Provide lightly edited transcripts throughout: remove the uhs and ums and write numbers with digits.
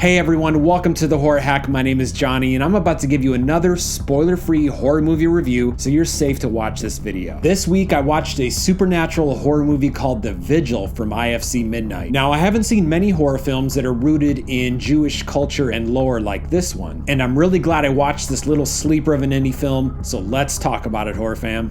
Hey everyone, welcome to the Horror Hack. My name is Johnny and I'm about to give you another spoiler-free horror movie review so you're safe to watch this video. This week I watched a supernatural horror movie called The Vigil from IFC Midnight. Now I haven't seen many horror films that are rooted in Jewish culture and lore like this one, and I'm really glad I watched this little sleeper of an indie film, so let's talk about it, horror fam.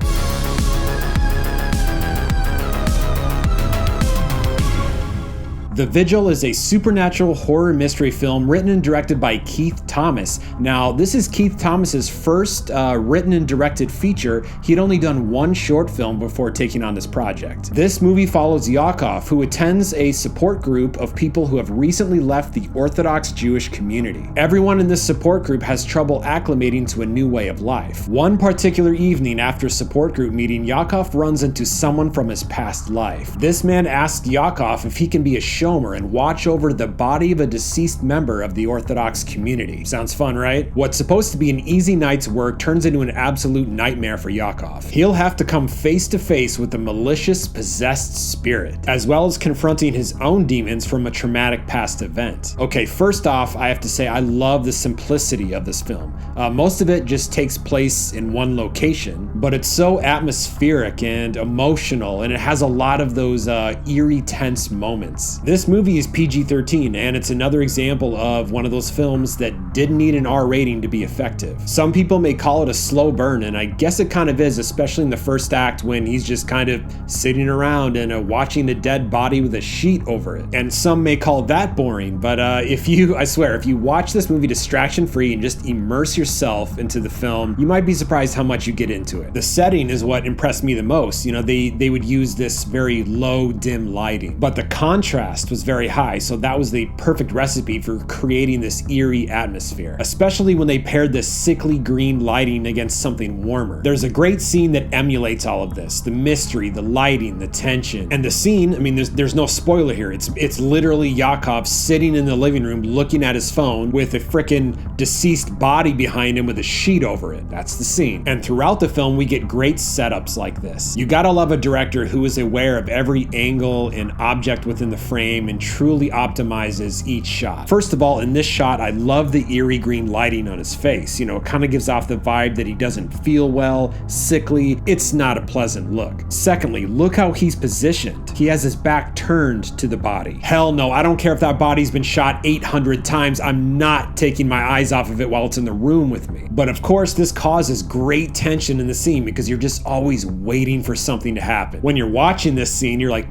The Vigil is a supernatural horror mystery film written and directed by Keith Thomas. Now, this is Keith Thomas's first written and directed feature. He'd only done one short film before taking on this project. This movie follows Yaakov, who attends a support group of people who have recently left the Orthodox Jewish community. Everyone in this support group has trouble acclimating to a new way of life. One particular evening after support group meeting, Yaakov runs into someone from his past life. This man asks Yaakov if he can be a showman and watch over the body of a deceased member of the Orthodox community. Sounds fun, right? What's supposed to be an easy night's work turns into an absolute nightmare for Yaakov. He'll have to come face to face with a malicious, possessed spirit, as well as confronting his own demons from a traumatic past event. Okay, first off, I have to say I love the simplicity of this film. Most of it just takes place in one location, but it's so atmospheric and emotional, and it has a lot of those eerie, tense moments. This movie is PG-13, and it's another example of one of those films that didn't need an R rating to be effective. Some people may call it a slow burn, and I guess it kind of is, especially in the first act when he's just kind of sitting around and watching a dead body with a sheet over it. And some may call that boring, but I swear, if you watch this movie distraction-free and just immerse yourself into the film, you might be surprised how much you get into it. The setting is what impressed me the most. You know, they would use this very low, dim lighting, but the contrast was very high, so that was the perfect recipe for creating this eerie atmosphere, especially when they paired this sickly green lighting against something warmer. There's a great scene that emulates all of this: the mystery, the lighting, the tension. And the scene, I mean, there's no spoiler here, it's literally Yaakov sitting in the living room looking at his phone with a frickin' deceased body behind him with a sheet over it. That's the scene. And throughout the film we get great setups like this. You gotta love a director who is aware of every angle and object within the frame and truly optimizes each shot. First of all, in this shot, I love the eerie green lighting on his face. You know, it kind of gives off the vibe that he doesn't feel well, sickly. It's not a pleasant look. Secondly, look how he's positioned. He has his back turned to the body. Hell no, I don't care if that body's been shot 800 times. I'm not taking my eyes off of it while it's in the room with me. But of course, this causes great tension in the scene because you're just always waiting for something to happen. When you're watching this scene, you're like,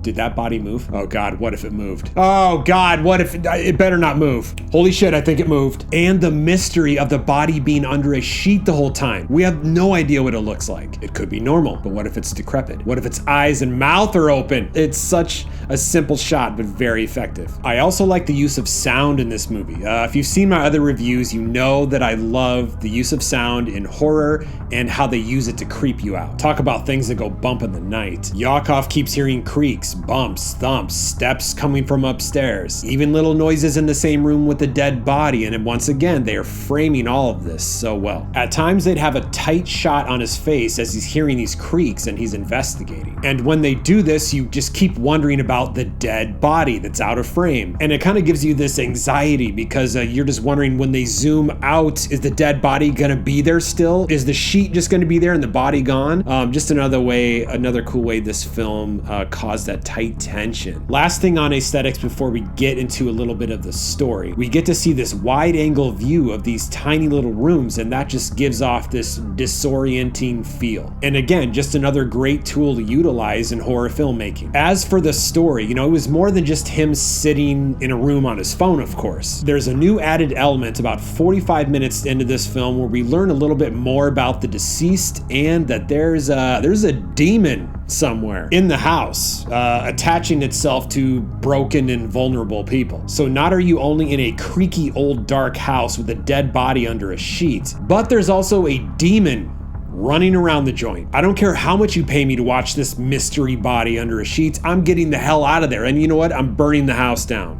did that body move? Oh God, what if it moved? Oh God, what if it better not move? Holy shit, I think it moved. And the mystery of the body being under a sheet the whole time. We have no idea what it looks like. It could be normal, but what if it's decrepit? What if its eyes and mouth are open? It's such a simple shot, but very effective. I also like the use of sound in this movie. If you've seen my other reviews, you know that I love the use of sound in horror and how they use it to creep you out. Talk about things that go bump in the night. Yaakov keeps hearing creaks, bumps, thumps, steps coming from upstairs, even little noises in the same room with the dead body, and once again, they are framing all of this so well. At times, they'd have a tight shot on his face as he's hearing these creaks and he's investigating. And when they do this, you just keep wondering about the dead body that's out of frame. And it kind of gives you this anxiety because you're just wondering, when they zoom out, is the dead body gonna be there still? Is the sheet just gonna be there and the body gone? Just another cool way this film caused that tight tension. Last thing on aesthetics before we get into a little bit of the story. We get to see this wide angle view of these tiny little rooms, and that just gives off this disorienting feel. And again, just another great tool to utilize in horror filmmaking. As for the story, you know, it was more than just him sitting in a room on his phone, of course. There's a new added element about 45 minutes into this film where we learn a little bit more about the deceased and that there's a demon somewhere in the house, attaching itself to broken and vulnerable people. So not are you only in a creaky old dark house with a dead body under a sheet, but there's also a demon running around the joint. I don't care how much you pay me to watch this mystery body under a sheet, I'm getting the hell out of there. And you know what? I'm burning the house down.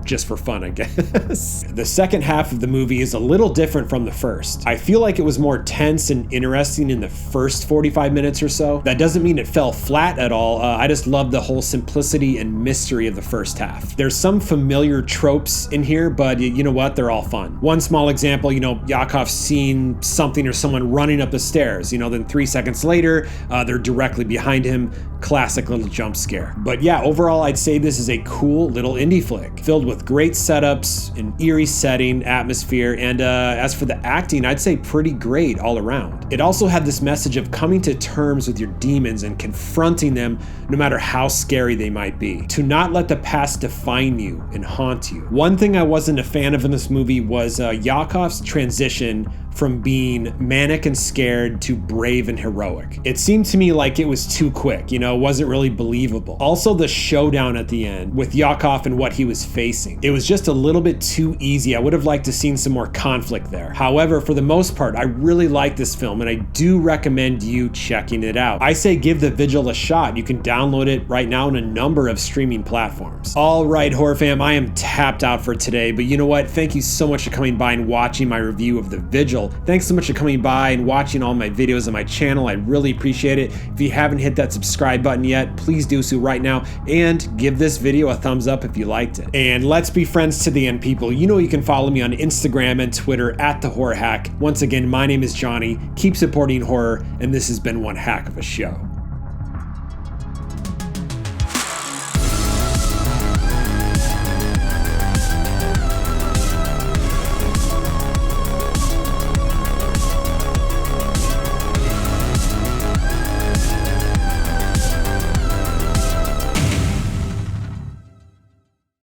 just for fun, I guess. The second half of the movie is a little different from the first. I feel like it was more tense and interesting in the first 45 minutes or so. That doesn't mean it fell flat at all. I just love the whole simplicity and mystery of the first half. There's some familiar tropes in here, but you know what? They're all fun. One small example, Yaakov's seeing something or someone running up the stairs, then 3 seconds later, they're directly behind him. Classic little jump scare. But yeah, overall, I'd say this is a cool little indie flick, filled with great setups, an eerie setting, atmosphere, and as for the acting, I'd say pretty great all around. It also had this message of coming to terms with your demons and confronting them no matter how scary they might be. To not let the past define you and haunt you. One thing I wasn't a fan of in this movie was Yaakov's transition from being manic and scared to brave and heroic. It seemed to me like it was too quick, wasn't really believable. Also, the showdown at the end with Yaakov and what he was facing. It was just a little bit too easy. I would have liked to seen some more conflict there. However, for the most part, I really like this film and I do recommend you checking it out. I say give The Vigil a shot. You can download it right now on a number of streaming platforms. All right, horror fam, I am tapped out for today, but you know what? Thank you so much for coming by and watching my review of The Vigil. Thanks so much for coming by and watching all my videos on my channel. I really appreciate it. If you haven't hit that subscribe button yet, please do so right now and give this video a thumbs up if you liked it. And let's be friends to the end, people. You can follow me on Instagram and Twitter @The Horror Hack. Once again, my name is Johnny. Keep supporting horror, and this has been one hack of a show.